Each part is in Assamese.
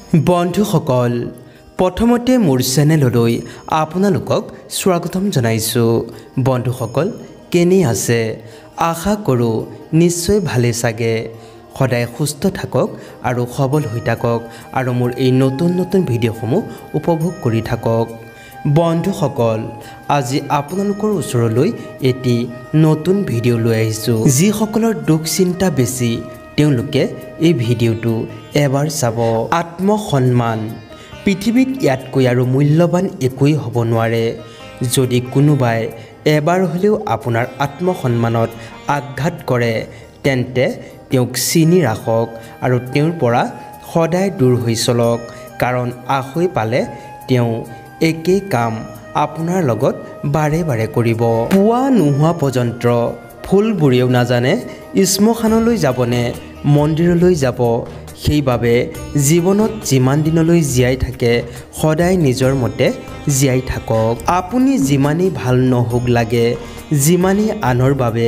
বন্ধুসকল প্ৰথমতে মোৰ চেনেললৈ আপোনালোকক স্বাগতম জনাইছোঁ। বন্ধুসকল কেনে আছে? আশা কৰোঁ নিশ্চয় ভালে চাগে। সদায় সুস্থ থাকক আৰু সবল হৈ থাকক আৰু মোৰ এই নতুন নতুন ভিডিঅ'সমূহ উপভোগ কৰি থাকক। বন্ধুসকল আজি আপোনালোকৰ ওচৰলৈ এটি নতুন ভিডিঅ' লৈ আহিছোঁ। যিসকলৰ দুখ চিন্তা বেছি তেওঁলোকে এই ভিডিঅ'টো এবাৰ চাব। আত্মসন্মান পৃথিৱীত ইয়াতকৈ আৰু মূল্যৱান একোৱেই হ'ব নোৱাৰে। যদি কোনোবাই এবাৰ হ'লেও আপোনাৰ আত্মসন্মানত আঘাত কৰে তেন্তে তেওঁক চিনি ৰাখক আৰু তেওঁৰ পৰা সদায় দূৰ হৈ চলক, কাৰণ আশৈ পালে তেওঁ একেই কাম আপোনাৰ লগত বাৰে বাৰে কৰিব। পুৱা নোহোৱা পৰ্যন্ত ফুলবোৰেও নাজানে শ্মশানলৈ যাবনে মন্দিৰলৈ যাব। সেইবাবে জীৱনত যিমান দিনলৈ জীয়াই থাকে সদায় নিজৰ মতে জীয়াই থাকক। আপুনি যিমানেই ভাল নহওক লাগে, যিমানেই আনৰ বাবে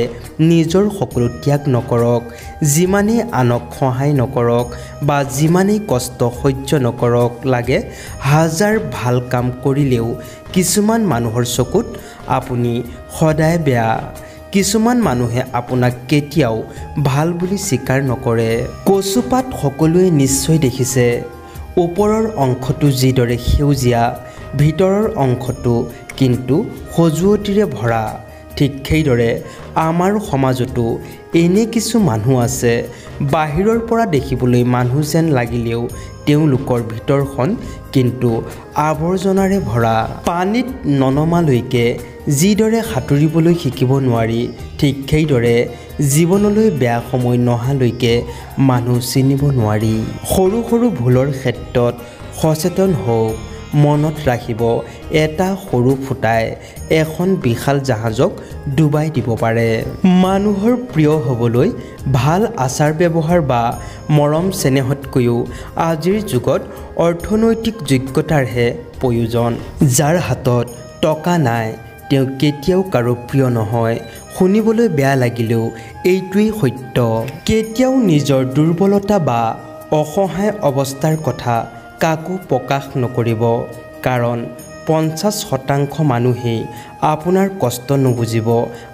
নিজৰ সকলো ত্যাগ নকৰক, যিমানেই আনক সহায় নকৰক বা যিমানেই কষ্ট সহ্য নকৰক লাগে, হাজাৰ ভাল কাম কৰিলেও কিছুমান মানুহৰ চকুত আপুনি সদায় বেয়া। কিছুমান মানুহে আপোনাক কেতিয়াও ভাল বুলি স্বীকাৰ নকৰে। কচুপাত সকলোৱে নিশ্চয় দেখিছে। ওপৰৰ অংশটো যিদৰে সেউজীয়া, ভিতৰৰ অংশটো কিন্তু খজুৱতিৰে ভৰা। ঠিক সেইদৰে আমাৰ সমাজতো এনে কিছু মানুহ আছে, বাহিৰৰ পৰা দেখিবলৈ মানুহ যেন লাগিলেও তেওঁলোকৰ ভিতৰখন কিন্তু আৱৰ্জনাৰে ভৰা। পানীত ননমালৈকে যিদৰে সাঁতুৰিবলৈ শিকিব নোৱাৰি, ঠিক সেইদৰে জীৱনলৈ বেয়া সময় নহালৈকে মানুহ চিনিব নোৱাৰি। সৰু সৰু ভুলৰ ক্ষেত্ৰত সচেতন হওক। মনত ৰাখিব, এটা সৰু ফুটাই এখন বিশাল জাহাজক ডুবাই দিব পাৰে। মানুহৰ প্ৰিয় হ'বলৈ ভাল আচাৰ ব্যৱহাৰ বা মৰম চেনেহতকৈও আজিৰ যুগত অৰ্থনৈতিক যোগ্যতাৰহে প্ৰয়োজন। যাৰ হাতত টকা নাই তেওঁ কেতিয়াও কাৰো প্ৰিয় নহয়। শুনিবলৈ বেয়া লাগিলেও এইটোৱেই সত্য। কেতিয়াও নিজৰ দুৰ্বলতা বা অসহায় অৱস্থাৰ কথা কাকো প্ৰকাশ নকৰিব, কাৰণ 50% মানুহেই আপোনাৰ কষ্ট নুবুজিব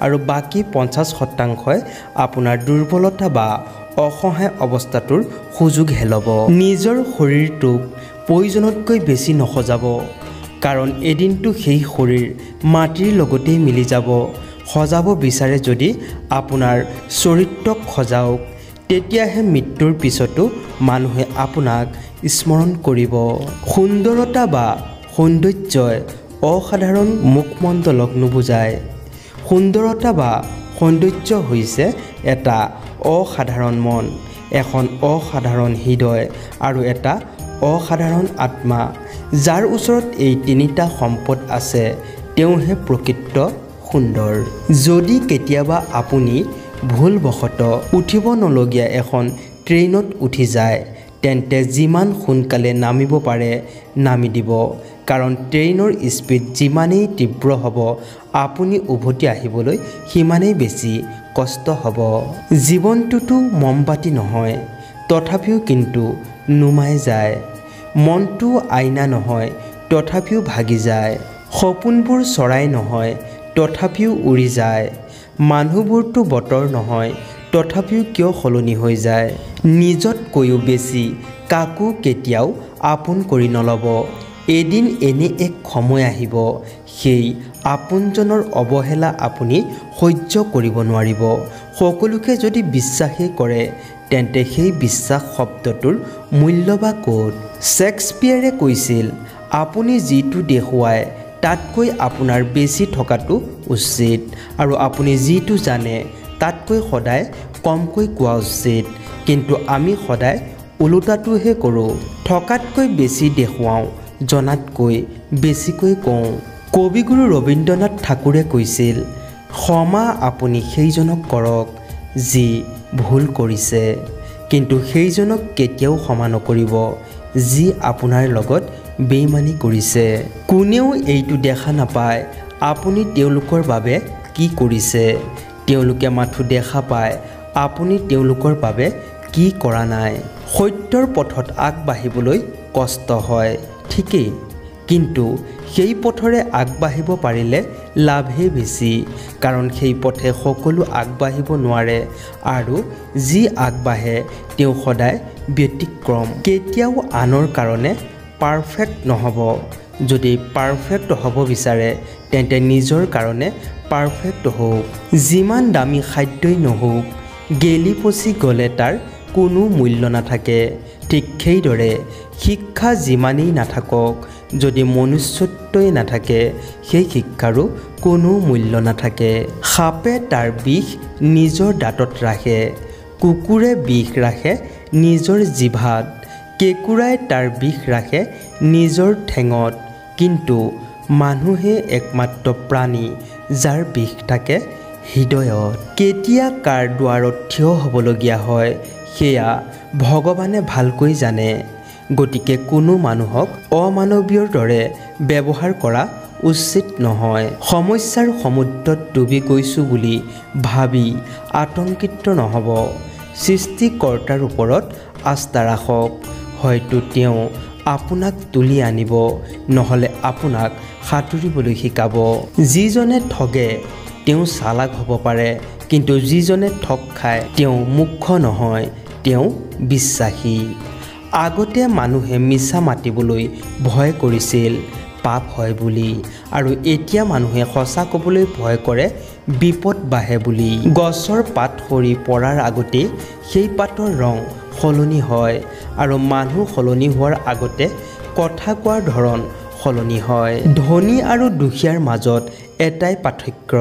আৰু বাকী 50%ই আপোনাৰ দুৰ্বলতা বা অসহায় অৱস্থাটোৰ সুযোগহে ল'ব। নিজৰ শৰীৰটোক প্ৰয়োজনতকৈ বেছি নসজাব, কাৰণ এদিনটো সেই শৰীৰ মাটিৰ লগতেই মিলি যাব। সজাব বিচাৰে যদি আপোনাৰ চৰিত্ৰক সজাওক, তেতিয়াহে মৃত্যুৰ পিছতো মানুহে আপোনাক স্মৰণ কৰিব। সুন্দৰতা বা সৌন্দৰ্যই অসাধাৰণ মুখমণ্ডলক নুবুজায়। সুন্দৰতা বা সৌন্দৰ্য হৈছে এটা অসাধাৰণ মন, এখন অসাধাৰণ হৃদয় আৰু এটা অসাধাৰণ আত্মা। যাৰ ওচৰত এই তিনিটা সম্পদ আছে তেওঁহে প্ৰকৃত সুন্দৰ। যদি কেতিয়াবা আপুনি ভুলবশতঃ উঠিব নলগীয়া এখন ট্ৰেইনত উঠি যায় তেন্তে যিমান সোনকালে নামিব পাৰে নামি দিব, কাৰণ ট্ৰেইনৰ স্পীড যিমানেই তীব্ৰ হ'ব আপুনি উভতি আহিবলৈ সিমানেই বেছি কষ্ট হ'ব। জীৱনটোতো মমবাতি নহয়, তথাপিও কিন্তু নুমাই যায়। মনটো আইনা নহয়, তথাপিও ভাগি যায়। সপোনবোৰ চৰাই নহয়, তথাপিও উৰি যায়। মানুহবোৰতো বতৰ নহয়, তথাপিও কিয় সলনি হৈ যায়। নিজতকৈও বেছি কাকো কেতিয়াও আপোন কৰি নল'ব। এদিন এনে এক সময় আহিব, সেই আপোনজনৰ অৱহেলা আপুনি সহ্য কৰিব নোৱাৰিব। সকলোকে যদি বিশ্বাসেই কৰে তেন্তে সেই বিশ্বাস শব্দটোৰ মূল্য বা ক'ত? শ্বেক্সপিয়াৰে কৈছিল, আপুনি যিটো দেখুৱায় তাতকৈ আপোনাৰ বেছি থকাটো উচিত, আৰু আপুনি যিটো জানে তাতকৈ সদায় কমকৈ কোৱা উচিত। কিন্তু আমি সদায় ওলোটাটোহে কৰোঁ। থকাতকৈ বেছি দেখুৱাওঁ, জনাতকৈ বেছিকৈ কওঁ। কবিগুৰু ৰবীন্দ্ৰনাথ ঠাকুৰে কৈছিল, ক্ষমা আপুনি সেইজনক কৰক যি ভুল কৰিছে, কিন্তু সেইজনক কেতিয়াও ক্ষমা নকৰিব যি আপোনাৰ লগত বেইমানি কৰিছে। কোনেও এইটো দেখা নাপায় আপুনি তেওঁলোকৰ বাবে কি কৰিছে, তেওঁলোকে মাথো দেখা পায় আপুনি তেওঁলোকৰ বাবে কি কৰা নাই। সত্যৰ পথত আগবাঢ়িবলৈ কষ্ট হয় ঠিকেই, কিন্তু সেই পথৰে আগবাঢ়িব পাৰিলে লাভহে বেছি, কাৰণ সেই পথে সকলো আগবাঢ়িব নোৱাৰে আৰু যি আগবাঢ়ে তেওঁ সদায় ব্যতিক্ৰম। কেতিয়াও আনৰ কাৰণে পাৰফেক্ট নহ'ব। যদি পাৰফেক্ট হ'ব বিচাৰে তেন্তে নিজৰ কাৰণে পাৰফেক্ট হওক। যিমান দামী খাদ্যই নহওক, গেলি পচি গ'লে তাৰ কোনো মূল্য নাথাকে। ঠিক সেইদৰে শিক্ষা যিমানেই নাথাকক, যদি মনুষ্যত্বই নাথাকে সেই শিক্ষাৰো কোনো মূল্য নাথাকে। সাপে তাৰ বিষ নিজৰ দাঁতত ৰাখে, কুকুৰে বিষ ৰাখে নিজৰ জিভাত, কেঁকুৰাই তাৰ বিষ ৰাখে নিজৰ ঠেঙত, কিন্তু মানুহে একমাত্ৰ প্ৰাণী যাৰ বিষ থাকে হৃদয়ত। কেতিয়া কাৰ দুৱাৰত থিয় হ'বলগীয়া হয় সেয়া ভগৱানে ভালকৈ জানে। গতিকে কোনো মানুহক অমানৱীয়ৰ দৰে ব্যৱহাৰ কৰা উচিত নহয়। সমস্যাৰ সমুদ্ৰত ডুবি গৈছোঁ বুলি ভাবি আতংকিত নহ'ব। সৃষ্টিকৰ্তাৰ ওপৰত আস্থা ৰাখক। হয়তো তেওঁ আপোনাক তুলি আনিব, নহ'লে আপোনাক সাঁতুৰিবলৈ শিকাব। যিজনে ঠগে তেওঁ চালাক হ'ব পাৰে, কিন্তু যিজনে ঠগ খায় তেওঁ মূৰ্খ নহয়, তেওঁ বিশ্বাসী। আগতে মানুহে মিছা মাতিবলৈ ভয় কৰিছিল পাপ হয় বুলি, আৰু এতিয়া মানুহে সঁচা ক'বলৈ ভয় কৰে বিপদ বাঢ়ে বুলি। গছৰ পাত সৰি পৰাৰ আগতেই সেই পাতৰ ৰং সলনি হয়, আৰু মানুহ সলনি হোৱাৰ আগতে কথা কোৱাৰ ধৰণ সলনি হয়। ধনী আৰু দুখীয়াৰ মাজত এটাই পাৰ্থক্য,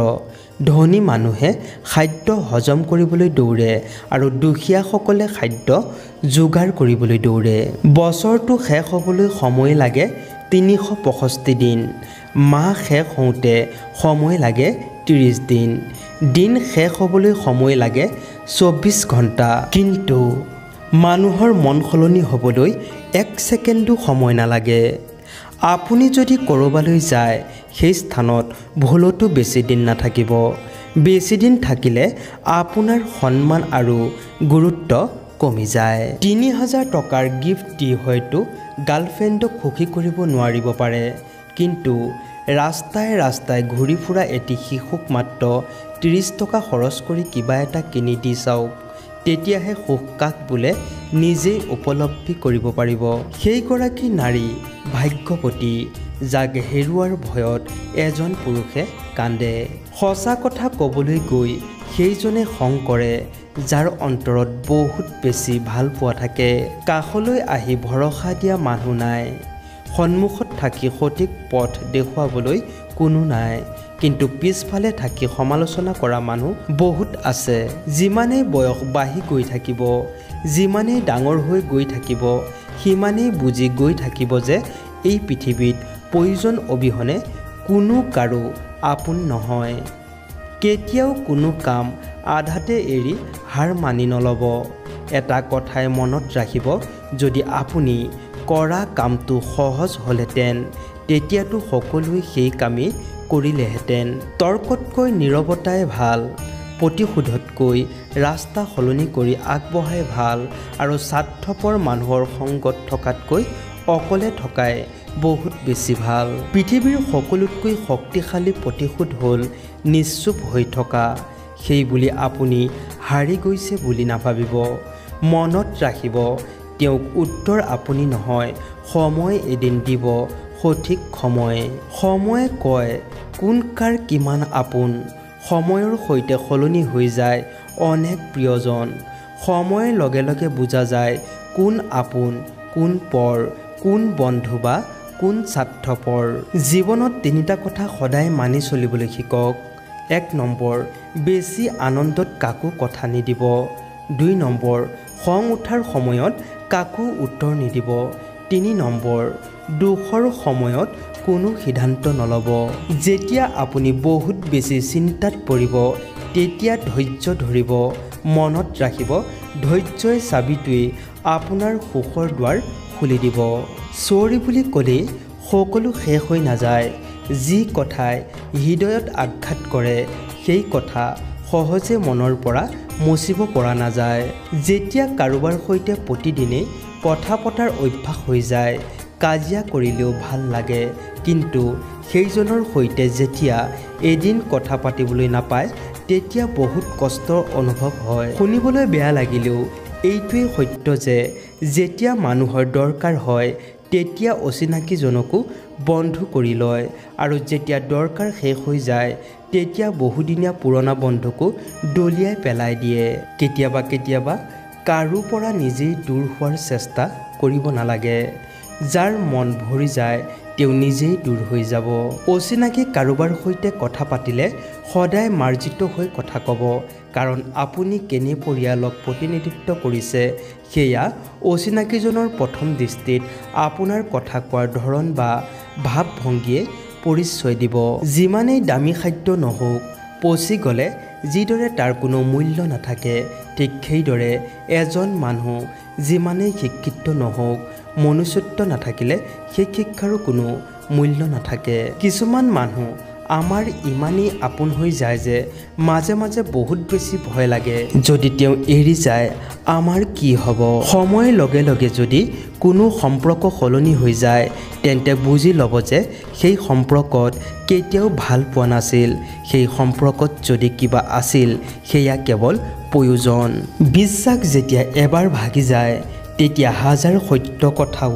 ধনী মানুহে খাদ্য হজম কৰিবলৈ দৌৰে আৰু দুখীয়াসকলে খাদ্য যোগাৰ কৰিবলৈ দৌৰে। বছৰটো শেষ হ'বলৈ সময় লাগে 365 দিন, মাহ শেষ হওঁতে সময় লাগে 30 দিন, দিন শেষ হ'বলৈ সময় লাগে 24 ঘণ্টা। কিন্তু মানুহৰ মন সলনি হ'বলৈ 1 ছেকেণ্ডো সময় নালাগে। আপুনি যদি ক'ৰবালৈ যায় সেই স্থানত ভুলতো বেছি দিন নাথাকিব। বেছি দিন থাকিলে আপোনাৰ সন্মান আৰু গুৰুত্ব কমি যায়। 3000 টকাৰ গিফ্ট দি হয়তো গাৰ্লফ্ৰেণ্ডক সুখী কৰিব নোৱাৰিব পাৰে, কিন্তু ৰাস্তাই ৰাস্তাই ঘূৰি ফুৰা এটি শিশুক মাত্ৰ 30 টকা খৰচ কৰি কিবা এটা কিনি দি চাওক, তেতিয়াহে সুখ কাক বোলে নিজেই উপলব্ধি কৰিব পাৰিব। সেইগৰাকী নাৰী ভাগ্যৱতী যাক হেৰুৱাৰ ভয়ত এজন পুৰুষে কান্দে। সঁচা কথা ক'বলৈ গৈ সেইজনে খং কৰে যাৰ অন্তৰত বহুত বেছি ভাল পোৱা থাকে। কাষলৈ আহি ভৰসা দিয়া মানুহ নাই, সন্মুখত থাকি সঠিক পথ দেখুৱাবলৈ কোনো নাই, কিন্তু পিছফালে থাকি সমালোচনা কৰা মানুহ বহুত আছে। যিমানেই বয়স বাঢ়ি গৈ থাকিব, যিমানেই ডাঙৰ হৈ গৈ থাকিব, সিমানেই বুজি গৈ থাকিব যে এই পৃথিৱীত প্ৰয়োজন অবিহনে কোনো কাৰো আপোন নহয়। কেতিয়াও কোনো কাম আধাতে এৰি হাৰ মানি নল'ব। এটা কথাই মনত ৰাখিব, যদি আপুনি কৰা কামটো সহজ হ'লহেঁতেন তেতিয়াতো সকলোৱে সেই কামেই কৰিলেহেঁতেন। তৰ্কতকৈ নীৰৱতাই ভাল, প্ৰতিশোধতকৈ ৰাস্তা সলনি কৰি আগবঢ়াই ভাল, আৰু স্বাৰ্থপৰ মানুহৰ সংগত থকাতকৈ অকলে থকাই বহুত বেছি ভাল। পৃথিৱীৰ সকলোতকৈ শক্তিশালী প্ৰতিশোধ হ'ল নিশ্চুপ হৈ থকা। সেই বুলি আপুনি হাৰি গৈছে বুলি নাভাবিব। মনত ৰাখিব, তেওঁক উত্তৰ আপুনি নহয়, সময় এদিন দিব, সঠিক সময়। সময়ে কয় কোন কাৰ কিমান আপোন। সময়ৰ সৈতে সলনি হৈ যায় অনেক প্ৰিয়জন। সময়ৰ লগে লগে বুজা যায় কোন আপোন, কোন পৰ, কোন বন্ধু বা কোন স্বাৰ্থপৰ। জীৱনত 3টা কথা সদায় মানি চলিবলৈ শিকক। 1 নম্বৰ, বেছি আনন্দত কাকো কথা নিদিব। 2 নম্বৰ, খং উঠাৰ সময়ত কাকো উত্তৰ নিদিব। 3 নম্বৰ, দুখৰ সময়ত কোনো সিদ্ধান্ত নল'ব। যেতিয়া আপুনি বহুত বেছি চিন্তাত পৰিব তেতিয়া ধৈৰ্য ধৰিব। মনত ৰাখিব, ধৈৰ্যই চাবিটোৱেই আপোনাৰ সুখৰ দুৱাৰ খুলি দিব। চৰি বুলি ক'লেই সকলো শেষ হৈ নাযায়। যি কথাই হৃদয়ত আঘাত কৰে সেই কথা সহজে মনৰ পৰা মুচিব পৰা নাযায়। যেতিয়া কাৰোবাৰ সৈতে প্ৰতিদিনেই কথা পতাৰ অভ্যাস হৈ যায়, কাজিয়া কৰিলেও ভাল লাগে, কিন্তু সেইজনৰ সৈতে যেতিয়া এদিন কথা পাতিবলৈ নাপায় তেতিয়া বহুত কষ্টৰ অনুভৱ হয়। শুনিবলৈ বেয়া লাগিলেও এইটোৱেই সত্য যে যেতিয়া মানুহৰ দৰকাৰ হয় তেতিয়া অচিনাকিজনকো বন্ধু কৰি লয়, আৰু যেতিয়া দৰকাৰ শেষ হৈ যায় তেতিয়া বহুদিনীয়া পুৰণা বন্ধুকো দলিয়াই পেলাই দিয়ে। কেতিয়াবা কাৰো পৰা নিজেই দূৰ হোৱাৰ চেষ্টা কৰিব নালাগে। যাৰ মন ভৰি যায় তেওঁ নিজেই দূৰ হৈ যাব। অচিনাকি কাৰোবাৰ সৈতে কথা পাতিলে সদায় মাৰ্জিত হৈ কথা ক'ব, কাৰণ আপুনি কেনে পৰিয়ালক প্ৰতিনিধিত্ব কৰিছে সেয়া অচিনাকিজনৰ প্ৰথম দৃষ্টিত আপোনাৰ কথা কোৱাৰ ধৰণ বা ভাৱ ভংগীয়ে পৰিচয় দিব। যিমানেই দামী খাদ্য নহওক, পচি গ'লে যিদৰে তাৰ কোনো মূল্য নাথাকে, ঠিক সেইদৰে এজন মানুহ যিমানেই শিক্ষিত নহওক, মনুষ্যত্ব নাথাকিলে সেই শিক্ষাৰো কোনো মূল্য নাথাকে। কিছুমান মানুহ আমাৰ ইমানেই আপোন হৈ যায় যে মাজে মাজে বহুত বেছি ভয় লাগে, যদি তেওঁ এৰি যায় আমাৰ কি হ'ব। সময়ৰ লগে লগে যদি কোনো সম্পৰ্ক সলনি হৈ যায় তেন্তে বুজি ল'ব যে সেই সম্পৰ্কত কেতিয়াও ভাল পোৱা নাছিল। সেই সম্পৰ্কত যদি কিবা আছিল সেয়া কেৱল প্ৰয়োজন। বিশ্বাস যেতিয়া এবাৰ ভাগি যায় তেতিয়া হাজাৰ সত্য কথাও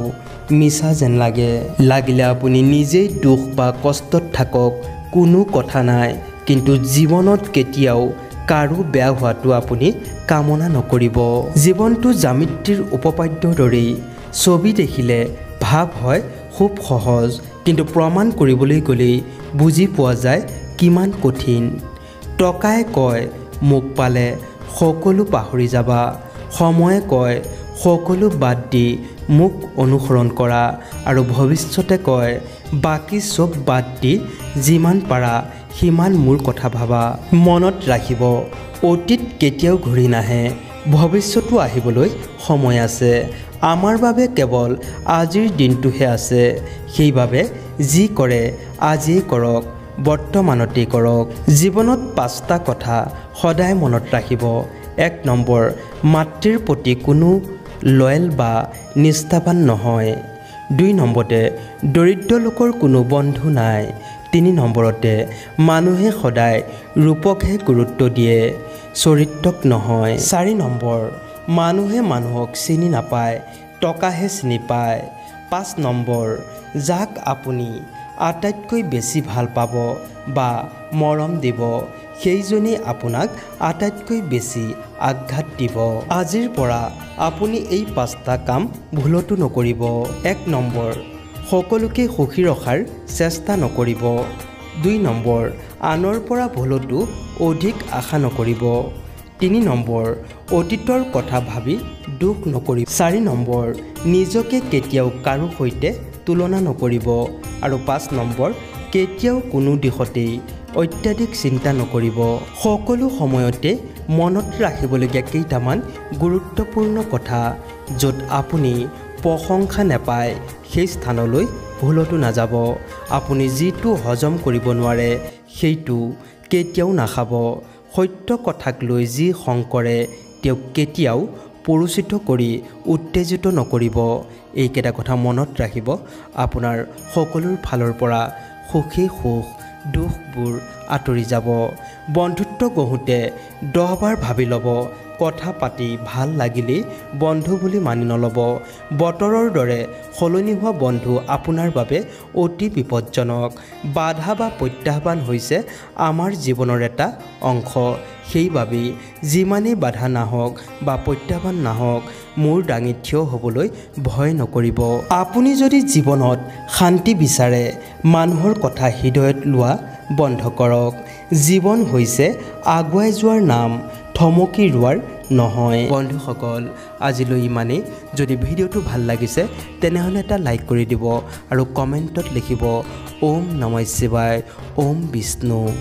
মিছা যেন লাগে। লাগিলে আপুনি নিজেই দুখ বা কষ্টত থাকক, কোনো কথা নাই, কিন্তু জীৱনত কেতিয়াও কাৰো বেয়া হোৱাটো আপুনি কামনা নকৰিব। জীৱনটো জ্যামিতিৰ উপপাদ্যৰ দৰেই, ছবি দেখিলে ভাৱ হয় খুব সহজ, কিন্তু প্ৰমাণ কৰিবলৈ গ'লেই বুজি পোৱা যায় কিমান কঠিন। টকাই কয় মোক পালে সকলো পাহৰি যাবা, সময়ে কয় সকলো বাদ দি মোক অনুসৰণ কৰা, আৰু ভৱিষ্যতে কয় বাকী চব বাদ দি যিমান পাৰা সিমান মোৰ কথা ভাবা। মনত ৰাখিব, অতীত কেতিয়াও ঘূৰি নাহে, ভৱিষ্যতো আহিবলৈ সময় আছে। আমাৰ বাবে কেৱল আজিৰ দিনটোহে আছে, সেইবাবে যি কৰে আজিয়েই কৰক, বৰ্তমানতেই কৰক। জীৱনত 5টা কথা সদায় মনত ৰাখিব। 1 নম্বৰ, মাতৃৰ প্ৰতি কোনো লয়েল বা নিষ্ঠাবান নহয়। 2 নম্বৰতে, দৰিদ্ৰ লোকৰ কোনো বন্ধু নাই। 3 নম্বৰতে, মানুহে সদায় ৰূপকহে গুৰুত্ব দিয়ে, চৰিত্ৰক নহয়। 4 নম্বৰ, মানুহে মানুহক চিনি নাপায়, টকাহে চিনি পায়। 5 নম্বৰ, যাক আপুনি আটাইতকৈ বেছি ভাল পাব বা মৰম দিব সেইজনেই আপোনাক আটাইতকৈ বেছি আঘাত দিব। আজিৰ পৰা আপুনি এই 5টা কাম ভুলতো নকৰিব। 1 নম্বৰ, সকলোকে সুখী ৰখাৰ চেষ্টা নকৰিব। 2 নম্বৰ, আনৰ পৰা ভুলতো অধিক আশা নকৰিব। 3 নম্বৰ, অতীতৰ কথা ভাবি দুখ নকৰিব। 4 নম্বৰ, নিজকে কেতিয়াও কাৰো সৈতে তুলনা নকৰিব। আৰু 5 নম্বৰ, কেতিয়াও কোনো দিশতেই অত্যাধিক চিন্তা নকৰিব। সকলো সময়তে মনত ৰাখিবলগীয়া কেইটামান গুৰুত্বপূৰ্ণ কথা। য'ত আপুনি প্ৰশংসা নাপায় সেই স্থানলৈ ভুলতো নাযাব। আপুনি যিটো হজম কৰিব নোৱাৰে সেইটো কেতিয়াও নাখাব। সত্য কথাক লৈ যি খং কৰে তেওঁক কেতিয়াও পৰিচিত কৰি উত্তেজিত নকৰিব। এইকেইটা কথা মনত ৰাখিব, আপোনাৰ সকলোৰ ফালৰ পৰা সুখী সুখ দুখবোৰ আঁতৰি যাব। বন্ধুত্ব গঢ়োতে 10 বাৰ ভাবি ল'ব। কথা পাতি ভাল লাগিলেই বন্ধু বুলি মানি নল'ব। বতৰৰ দৰে সলনি হোৱা বন্ধু আপোনাৰ বাবে অতি বিপদজনক। বাধা বা প্ৰত্যাহ্বান হৈছে আমাৰ জীৱনৰ এটা অংশ। সেইবাবেই যিমানেই বাধা নাহক বা প্ৰত্যাহ্বান নাহক, মূৰ দাঙি থিয় হ'বলৈ ভয় নকৰিব। আপুনি যদি জীৱনত শান্তি বিচাৰে, মানুহৰ কথা হৃদয়ত লোৱা বন্ধ কৰক। জীৱন হৈছে আগুৱাই যোৱাৰ নাম, থমকি ৰোৱাৰ নহয়। বন্ধুসকল, আজিলৈ ইমানেই। যদি ভিডিঅ'টো ভাল লাগিছে তেনেহ'লে এটা লাইক কৰি দিব আৰু কমেণ্টত লিখিব ওম নমঃ শিৱায়, ওম বিষ্ণু।